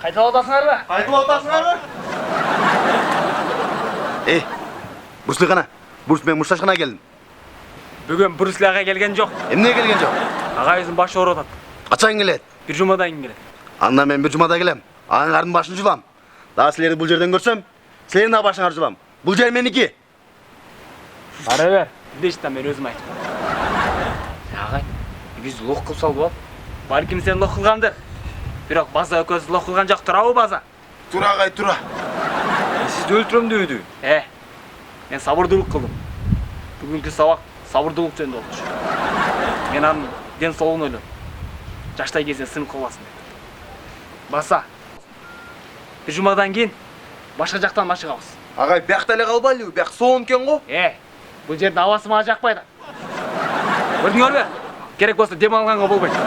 Қайтып атасыңар ба? Қайтып атасыңар ба? Бұрыслы қана. Бұрыс мен Мұршашқана келдім. Бүгін Брюслиға келген жоқ. Эмне келген жоқ? Ағайымыздың башы ауырады. Қачан келеді? Bir жұмадан кейін келеді. Анда мен бір жұмада келем. Аңғардың башын жұлам. Дағы сілерді бұл жерден көрсем, сілердің башыңар жұлам. Бұл жер менікі. Ара бер. Дешті мен өзім айтып. Ағай, біз лоқ қылып салып ал. Балким сен лоқ қылғанды. Бірақ база өкөз лоқ қылған жоқ тұра база. Тұра ағай, тұра. Сізді өлтірем дөйді. Мен сабырдылық қылдым. Бүгінгі сабақ сабырдылық жөнінде болмыш. Мен аның ден солын ойлым. Жаштай кезден сынып қаласын деді. Баса. Bir жұмадан кейін башқа жақтан машығамыз. Ағай, бәқтәлі қалбайлы, бәқ соғын кен ғо? Бұл жердің ауасы маған жақпайды. Көрдіңдер бе? Керек болса демалғанға болмайды.